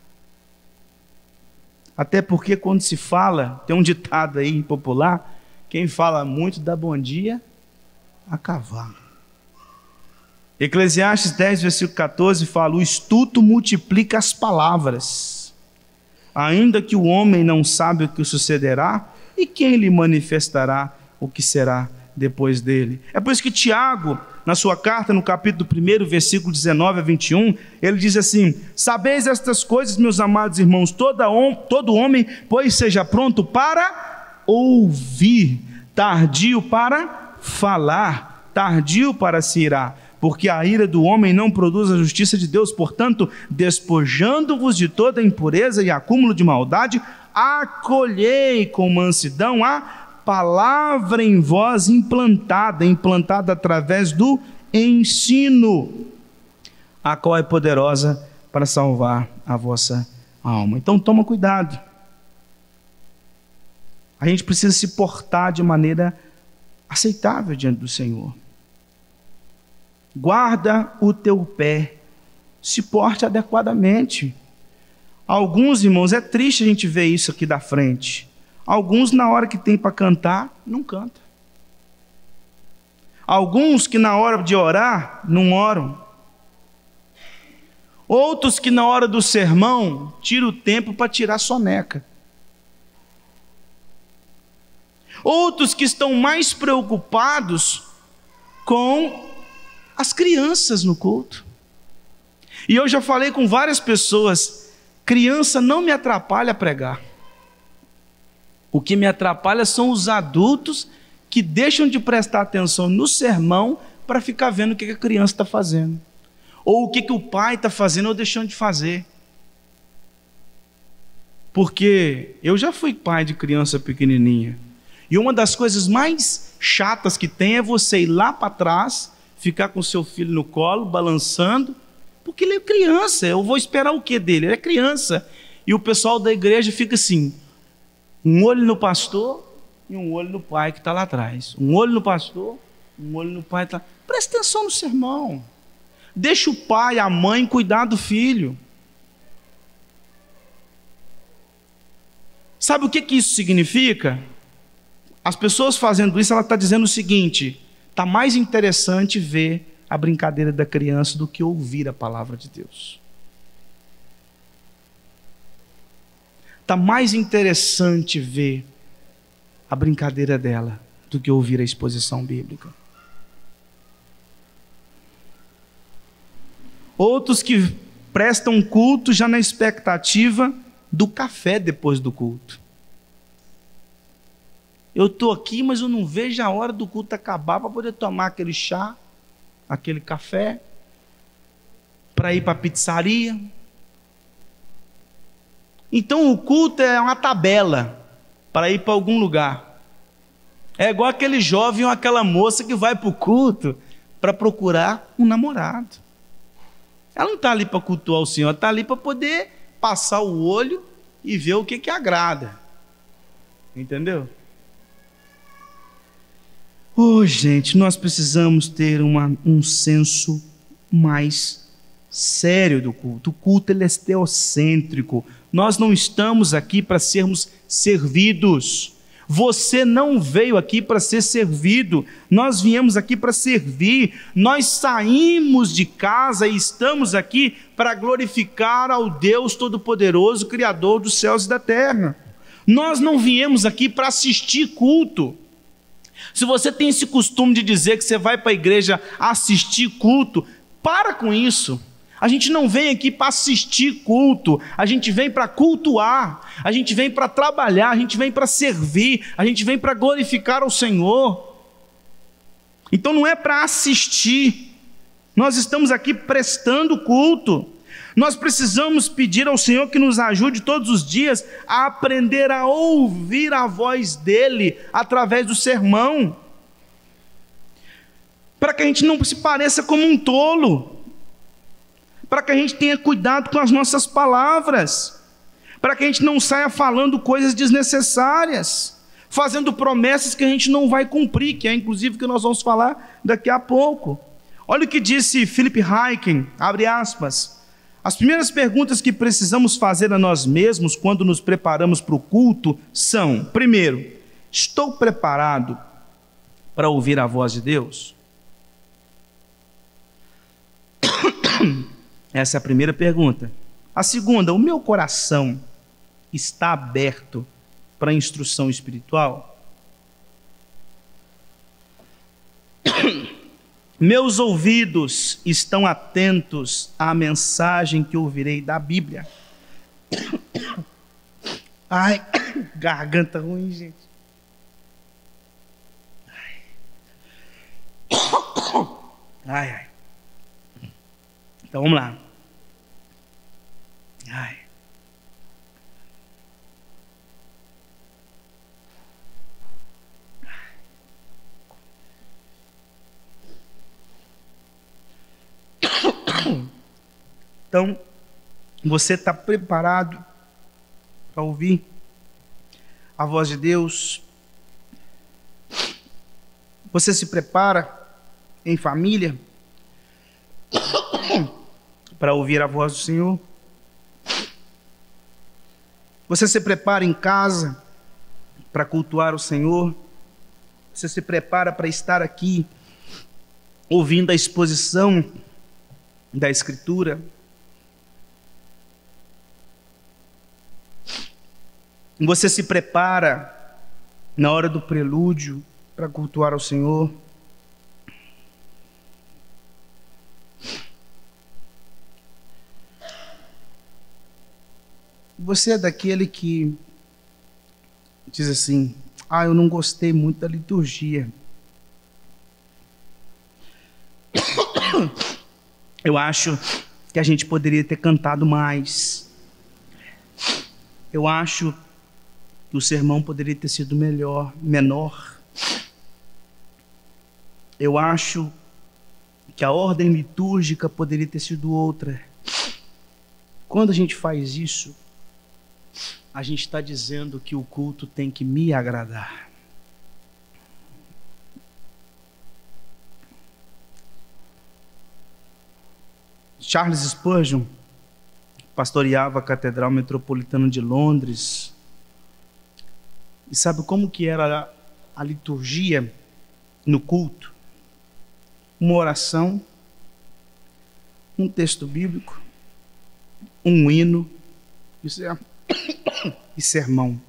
Até porque quando se fala, tem um ditado aí popular, quem fala muito dá bom dia a cavalo. Eclesiastes 10, versículo 14 fala: o estudo multiplica as palavras, ainda que o homem não sabe o que sucederá, e quem lhe manifestará o que será depois dele. É por isso que Tiago, na sua carta, no capítulo 1, versículo 19 a 21, ele diz assim: sabeis estas coisas, meus amados irmãos, todo homem, pois seja pronto para ouvir, tardio para falar, tardio para se irar, porque a ira do homem não produz a justiça de Deus. Portanto, despojando-vos de toda impureza e acúmulo de maldade, acolhei com mansidão a palavra em vós implantada através do ensino, a qual é poderosa para salvar a vossa alma. Então toma cuidado. A gente precisa se portar de maneira aceitável diante do Senhor. Guarda o teu pé, se porte adequadamente. Alguns, irmãos, é triste a gente ver isso aqui da frente. Alguns, na hora que tem para cantar, não canta. Alguns que na hora de orar, não oram. Outros que na hora do sermão, tiram o tempo para tirar soneca. Outros que estão mais preocupados com as crianças no culto. E eu já falei com várias pessoas, criança não me atrapalha a pregar. O que me atrapalha são os adultos que deixam de prestar atenção no sermão para ficar vendo o que a criança está fazendo, ou o que o pai está fazendo ou deixando de fazer. Porque eu já fui pai de criança pequenininha, e uma das coisas mais chatas que tem é você ir lá para trás, ficar com seu filho no colo, balançando, porque ele é criança. Eu vou esperar o que dele? Ele é criança. E o pessoal da igreja fica assim, um olho no pastor e um olho no pai que está lá atrás. Um olho no pastor, um olho no pai que está lá. Presta atenção no sermão. Deixa o pai, a mãe cuidar do filho. Sabe o que isso significa? As pessoas fazendo isso, ela está dizendo o seguinte: está mais interessante ver a brincadeira da criança do que ouvir a palavra de Deus. Está mais interessante ver a brincadeira dela do que ouvir a exposição bíblica. Outros que prestam culto já na expectativa do café depois do culto. Eu estou aqui, mas eu não vejo a hora do culto acabar para poder tomar aquele chá, aquele café, para ir para a pizzaria. Então o culto é uma tabela para ir para algum lugar. É igual aquele jovem ou aquela moça que vai para o culto para procurar um namorado. Ela não está ali para cultuar o Senhor, ela está ali para poder passar o olho e ver o que agrada. Entendeu? Gente, nós precisamos ter um senso mais sério do culto. O culto ele é teocêntrico. Nós não estamos aqui para sermos servidos. Você não veio aqui para ser servido. Nós viemos aqui para servir. Nós saímos de casa e estamos aqui para glorificar ao Deus Todo-Poderoso, Criador dos céus e da terra. Nós não viemos aqui para assistir culto. Se você tem esse costume de dizer que você vai para a igreja assistir culto, para com isso. A gente não vem aqui para assistir culto, a gente vem para cultuar, a gente vem para trabalhar, a gente vem para servir, a gente vem para glorificar ao Senhor. Então não é para assistir, nós estamos aqui prestando culto. Nós precisamos pedir ao Senhor que nos ajude todos os dias a aprender a ouvir a voz dEle através do sermão, para que a gente não se pareça como um tolo, para que a gente tenha cuidado com as nossas palavras, para que a gente não saia falando coisas desnecessárias, fazendo promessas que a gente não vai cumprir, que é inclusive o que nós vamos falar daqui a pouco. Olha o que disse Philip Ryken, abre aspas: as primeiras perguntas que precisamos fazer a nós mesmos quando nos preparamos para o culto são: primeiro, estou preparado para ouvir a voz de Deus? Essa é a primeira pergunta. A segunda, o meu coração está aberto para a instrução espiritual? Meus ouvidos estão atentos à mensagem que ouvirei da Bíblia? Ai, garganta ruim, gente. Ai, ai. Então vamos lá. Ai. Então, você está preparado para ouvir a voz de Deus? Você se prepara em família para ouvir a voz do Senhor? Você se prepara em casa para cultuar o Senhor? Você se prepara para estar aqui ouvindo a exposição da Escritura? Você se prepara na hora do prelúdio para cultuar ao Senhor? Você é daquele que diz assim: eu não gostei muito da liturgia. Eu acho que a gente poderia ter cantado mais. Eu acho que o sermão poderia ter sido menor. Eu acho que a ordem litúrgica poderia ter sido outra. Quando a gente faz isso, a gente está dizendo que o culto tem que me agradar. Charles Spurgeon pastoreava a Catedral Metropolitana de Londres. E sabe como que era a liturgia no culto? Uma oração, um texto bíblico, um hino e sermão.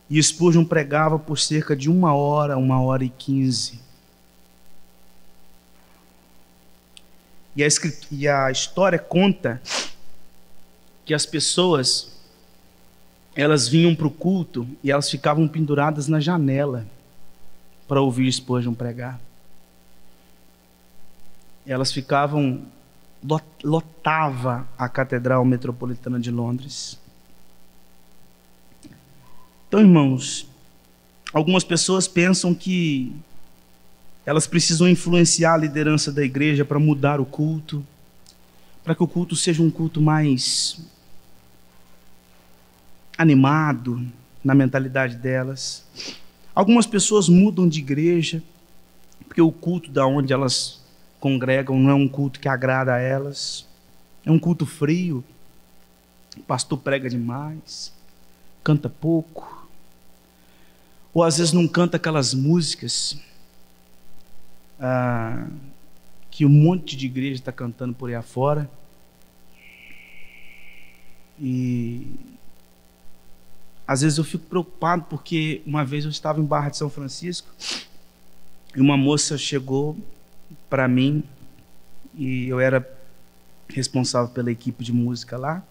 E Spurgeon pregava por cerca de 1h, 1h15. E a história conta que as pessoas, elas vinham para o culto e elas ficavam penduradas na janela para ouvir Spurgeon pregar. Elas ficavam, lotava a Catedral Metropolitana de Londres. Então, irmãos, algumas pessoas pensam que elas precisam influenciar a liderança da igreja para mudar o culto, para que o culto seja um culto mais animado na mentalidade delas. Algumas pessoas mudam de igreja porque o culto da onde elas congregam não é um culto que agrada a elas, é um culto frio. O pastor prega demais, canta pouco, ou às vezes não canta aquelas músicas que um monte de igreja está cantando por aí afora. E às vezes eu fico preocupado, porque uma vez eu estava em Barra de São Francisco e uma moça chegou para mim, e eu era responsável pela equipe de música lá,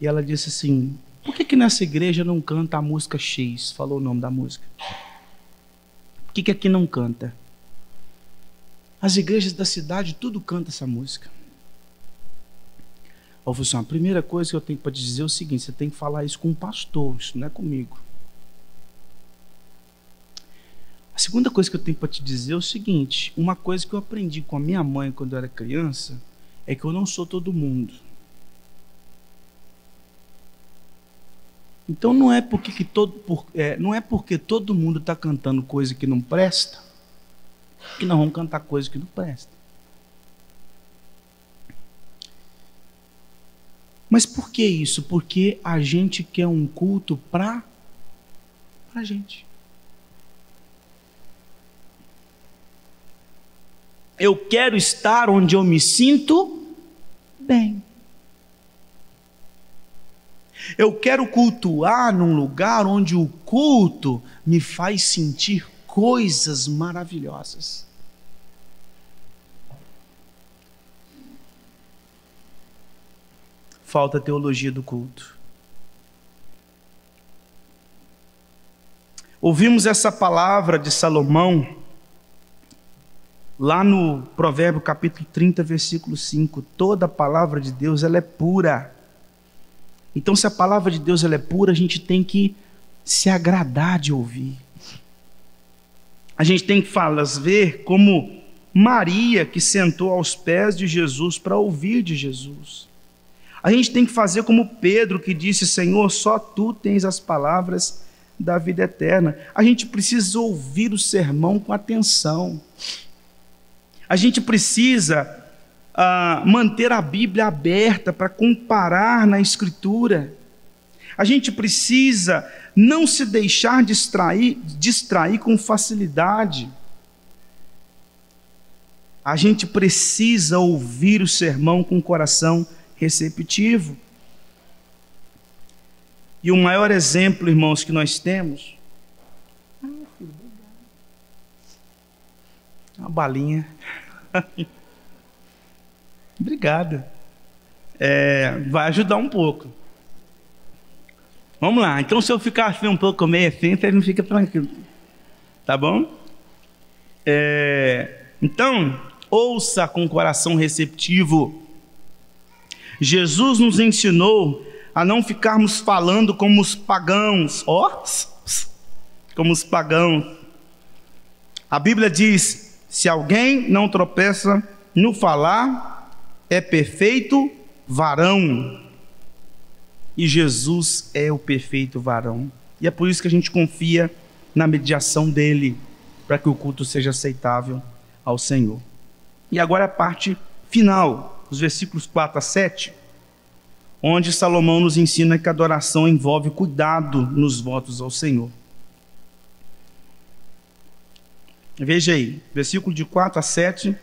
e ela disse assim: por que nessa igreja não canta a música X? Falou o nome da música. Por que aqui não canta? As igrejas da cidade tudo canta essa música. Eu falei assim, a primeira coisa que eu tenho para te dizer é o seguinte, você tem que falar isso com o pastor, isso não é comigo. A segunda coisa que eu tenho para te dizer é o seguinte, uma coisa que eu aprendi com a minha mãe quando eu era criança, é que eu não sou todo mundo. Então não é porque todo mundo está cantando coisa que não presta, que nós vamos cantar coisa que não presta. Mas por que isso? Porque a gente quer um culto para a gente. Eu quero estar onde eu me sinto bem. Eu quero cultuar num lugar onde o culto me faz sentir coisas maravilhosas. Falta teologia do culto. Ouvimos essa palavra de Salomão lá no Provérbio capítulo 30, versículo 5. Toda a palavra de Deus ela é pura. Então, se a palavra de Deus ela é pura, a gente tem que se agradar de ouvir. A gente tem que ver como Maria, que sentou aos pés de Jesus para ouvir de Jesus. A gente tem que fazer como Pedro, que disse, Senhor, só Tu tens as palavras da vida eterna. A gente precisa ouvir o sermão com atenção. A gente precisa manter a Bíblia aberta para comparar na Escritura. A gente precisa não se deixar distrair com facilidade. A gente precisa ouvir o sermão com o coração receptivo. E o maior exemplo, irmãos, que nós temos... Uma balinha. Obrigado. Vai ajudar um pouco. Vamos lá. Então, se eu ficar assim um pouco meio assim, você não fica tranquilo. Tá bom? Então, ouça com o coração receptivo. Jesus nos ensinou a não ficarmos falando como os pagãos. Como os pagãos. A Bíblia diz, se alguém não tropeça no falar, é perfeito varão. E Jesus é o perfeito varão. E é por isso que a gente confia na mediação dele, para que o culto seja aceitável ao Senhor. E agora a parte final, os versículos 4 a 7, onde Salomão nos ensina que a adoração envolve cuidado nos votos ao Senhor. Veja aí, versículo de 4 a 7.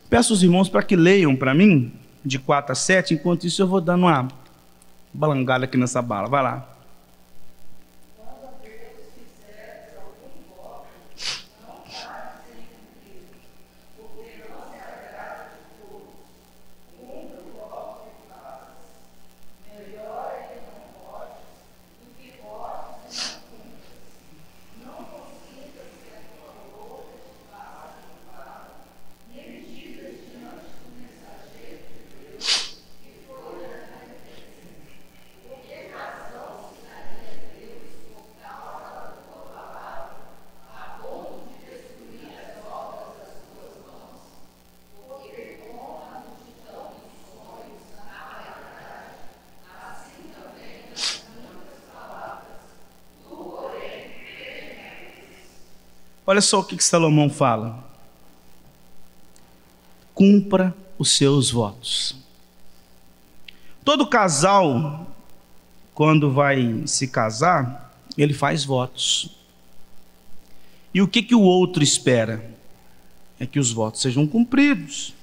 Peço aos irmãos para que leiam para mim, de 4 a 7, enquanto isso eu vou dando uma balangada aqui nessa bala. Vai lá. Olha só o que Salomão fala. Cumpra os seus votos. Todo casal, quando vai se casar, ele faz votos. E o que o outro espera? É que os votos sejam cumpridos.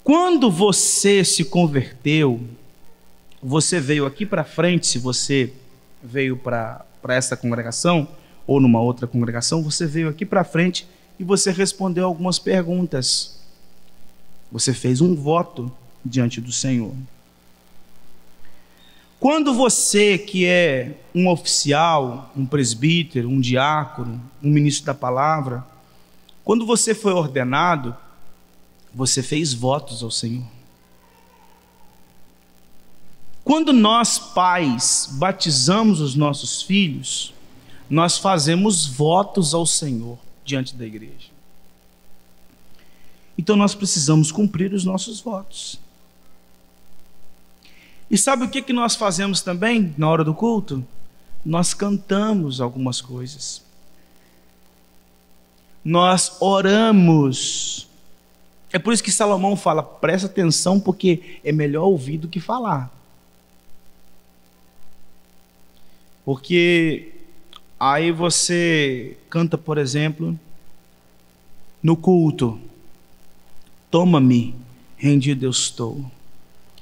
Quando você se converteu, você veio aqui para frente, se você veio para essa congregação, ou numa outra congregação, você veio aqui para frente e você respondeu algumas perguntas. Você fez um voto diante do Senhor. Quando você, que é um oficial, um presbítero, um diácono, um ministro da palavra, quando você foi ordenado, você fez votos ao Senhor. Quando nós, pais, batizamos os nossos filhos, nós fazemos votos ao Senhor diante da igreja. Então nós precisamos cumprir os nossos votos. E sabe o que nós fazemos também na hora do culto? Nós cantamos algumas coisas. Nós oramos. É por isso que Salomão fala, presta atenção, porque é melhor ouvir do que falar. Porque aí você canta, por exemplo, no culto: toma-me, rendido eu estou,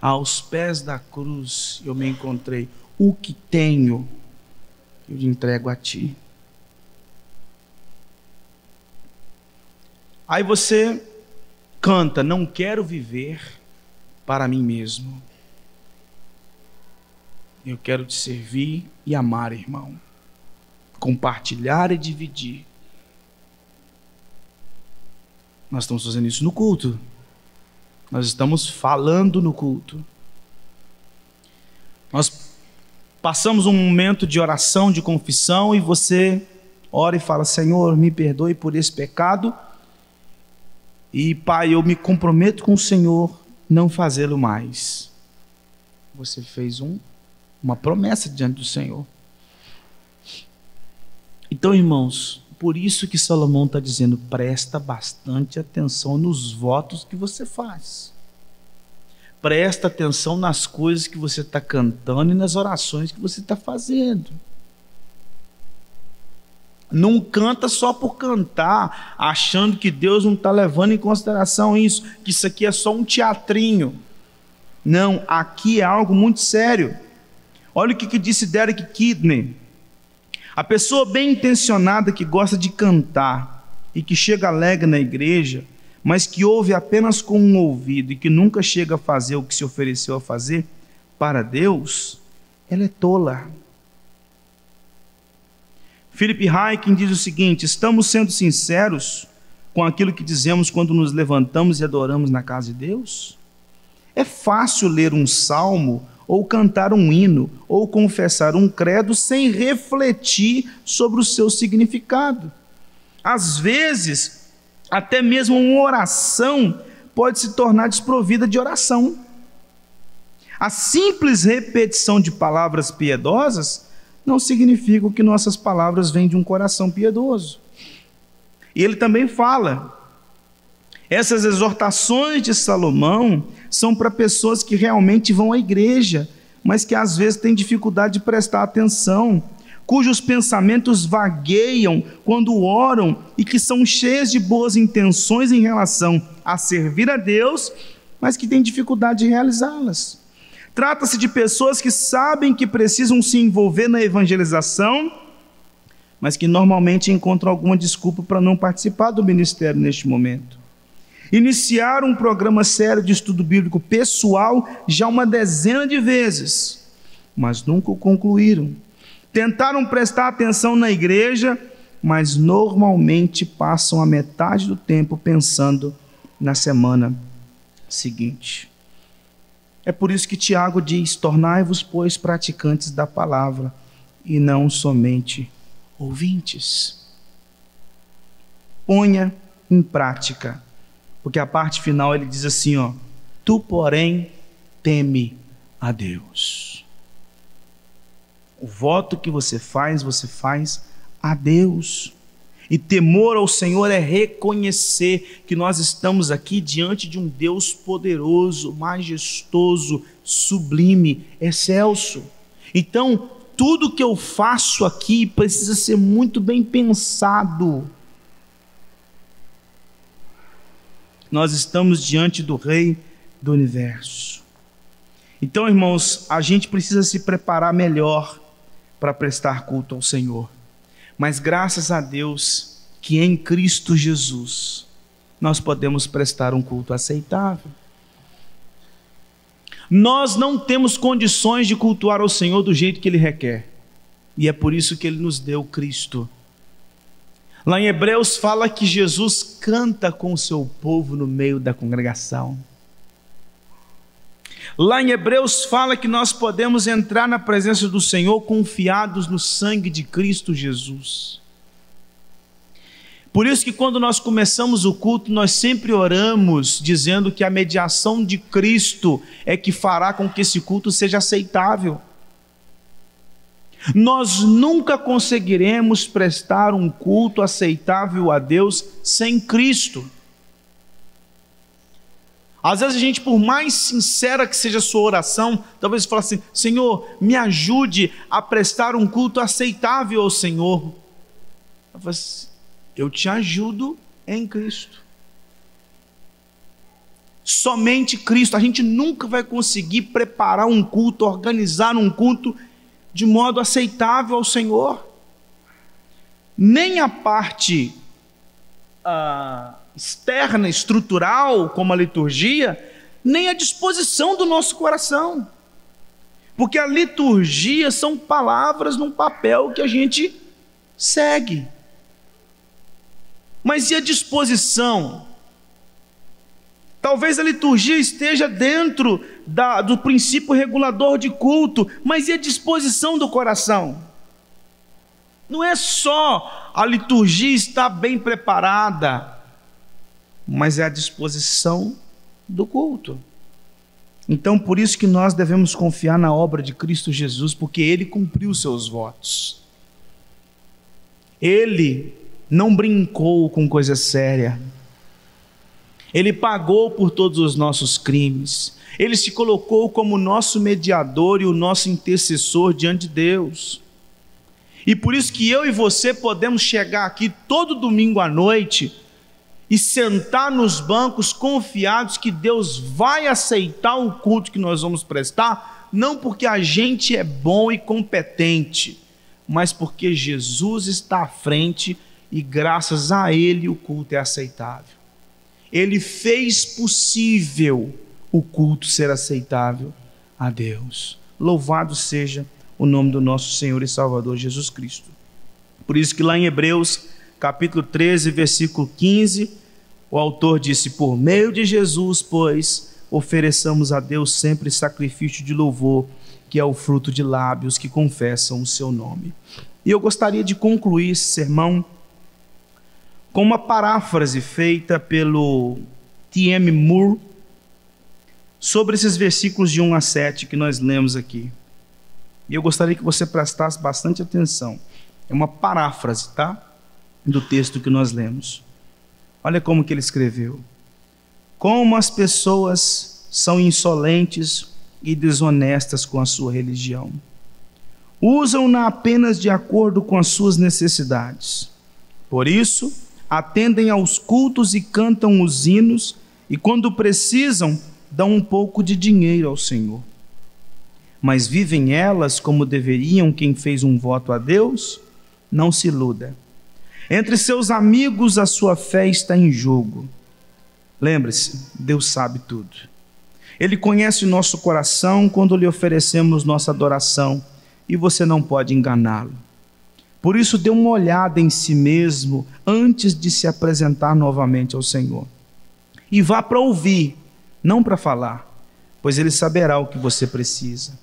aos pés da cruz eu me encontrei, o que tenho eu te entrego a ti. Aí você canta: não quero viver para mim mesmo, eu quero te servir e amar, irmão, compartilhar e dividir. Nós estamos fazendo isso no culto. Nós estamos falando no culto. Nós passamos um momento de oração, de confissão, e você ora e fala: Senhor, me perdoe por esse pecado, e Pai, eu me comprometo com o Senhor não fazê-lo mais. Você fez uma promessa diante do Senhor. Então, irmãos, por isso que Salomão está dizendo: presta bastante atenção nos votos que você faz. Presta atenção nas coisas que você está cantando e nas orações que você está fazendo. Não canta só por cantar, achando que Deus não está levando em consideração isso, que isso aqui é só um teatrinho. Não, aqui é algo muito sério. Olha o que disse Derek Kidney: a pessoa bem intencionada que gosta de cantar e que chega alegre na igreja, mas que ouve apenas com um ouvido e que nunca chega a fazer o que se ofereceu a fazer para Deus, ela é tola. Philip Ryken diz o seguinte: estamos sendo sinceros com aquilo que dizemos quando nos levantamos e adoramos na casa de Deus? É fácil ler um salmo, ou cantar um hino, ou confessar um credo sem refletir sobre o seu significado. Às vezes, até mesmo uma oração pode se tornar desprovida de oração. A simples repetição de palavras piedosas não significa que nossas palavras vêm de um coração piedoso. E ele também fala: essas exortações de Salomão são para pessoas que realmente vão à igreja, mas que às vezes têm dificuldade de prestar atenção, cujos pensamentos vagueiam quando oram e que são cheias de boas intenções em relação a servir a Deus, mas que têm dificuldade de realizá-las. Trata-se de pessoas que sabem que precisam se envolver na evangelização, mas que normalmente encontram alguma desculpa para não participar do ministério neste momento. Iniciaram um programa sério de estudo bíblico pessoal já uma dezena de vezes, mas nunca o concluíram. Tentaram prestar atenção na igreja, mas normalmente passam a metade do tempo pensando na semana seguinte. É por isso que Tiago diz: tornai-vos, pois, praticantes da palavra, e não somente ouvintes. Ponha em prática, porque a parte final ele diz assim: tu, porém, teme a Deus. O voto que você faz a Deus. E temor ao Senhor é reconhecer que nós estamos aqui diante de um Deus poderoso, majestoso, sublime, excelso. Então, tudo que eu faço aqui precisa ser muito bem pensado. Nós estamos diante do Rei do Universo. Então, irmãos, a gente precisa se preparar melhor para prestar culto ao Senhor. Mas graças a Deus que em Cristo Jesus nós podemos prestar um culto aceitável. Nós não temos condições de cultuar ao Senhor do jeito que Ele requer. E é por isso que Ele nos deu Cristo. Lá em Hebreus fala que Jesus canta com o seu povo no meio da congregação. Lá em Hebreus fala que nós podemos entrar na presença do Senhor confiados no sangue de Cristo Jesus. Por isso que quando nós começamos o culto, nós sempre oramos dizendo que a mediação de Cristo é que fará com que esse culto seja aceitável. Nós nunca conseguiremos prestar um culto aceitável a Deus sem Cristo. Às vezes a gente, por mais sincera que seja a sua oração, talvez fale assim: Senhor, me ajude a prestar um culto aceitável ao Senhor. Eu te ajudo em Cristo. Somente Cristo. A gente nunca vai conseguir preparar um culto, organizar um culto de modo aceitável ao Senhor. Nem a parte externa, estrutural, como a liturgia, nem a disposição do nosso coração. Porque a liturgia são palavras num papel que a gente segue. Mas e a disposição? Talvez a liturgia esteja dentro do princípio regulador de culto, mas e a disposição do coração? Não é só a liturgia estar bem preparada, mas é a disposição do culto. Então, por isso que nós devemos confiar na obra de Cristo Jesus, porque Ele cumpriu seus votos. Ele não brincou com coisa séria. Ele pagou por todos os nossos crimes. Ele se colocou como nosso mediador e o nosso intercessor diante de Deus. E por isso que eu e você podemos chegar aqui todo domingo à noite e sentar nos bancos confiados que Deus vai aceitar o culto que nós vamos prestar, não porque a gente é bom e competente, mas porque Jesus está à frente e graças a Ele o culto é aceitável. Ele fez possível o culto ser aceitável a Deus. Louvado seja o nome do nosso Senhor e Salvador Jesus Cristo. Por isso que lá em Hebreus, capítulo 13, versículo 15, o autor disse: por meio de Jesus, pois, ofereçamos a Deus sempre sacrifício de louvor, que é o fruto de lábios que confessam o seu nome. E eu gostaria de concluir esse sermão com uma paráfrase feita pelo T.M. Moore sobre esses versículos de 1 a 7 que nós lemos aqui. E eu gostaria que você prestasse bastante atenção. É uma paráfrase, tá? Do texto que nós lemos. Olha como que ele escreveu: como as pessoas são insolentes e desonestas com a sua religião. Usam-na apenas de acordo com as suas necessidades. Por isso, atendem aos cultos e cantam os hinos, e quando precisam, dão um pouco de dinheiro ao Senhor. Mas vivem elas como deveriam quem fez um voto a Deus? Não se iluda. Entre seus amigos a sua fé está em jogo. Lembre-se, Deus sabe tudo. Ele conhece o nosso coração quando lhe oferecemos nossa adoração, e você não pode enganá-lo. Por isso, dê uma olhada em si mesmo antes de se apresentar novamente ao Senhor. E vá para ouvir, não para falar, pois Ele saberá o que você precisa.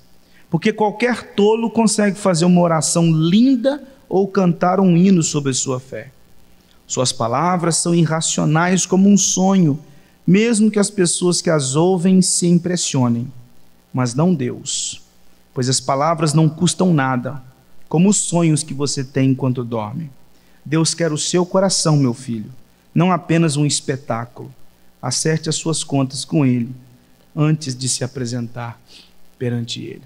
Porque qualquer tolo consegue fazer uma oração linda ou cantar um hino sobre sua fé. Suas palavras são irracionais como um sonho, mesmo que as pessoas que as ouvem se impressionem. Mas não Deus, pois as palavras não custam nada, como os sonhos que você tem enquanto dorme. Deus quer o seu coração, meu filho, não apenas um espetáculo. Acerte as suas contas com Ele, antes de se apresentar perante Ele.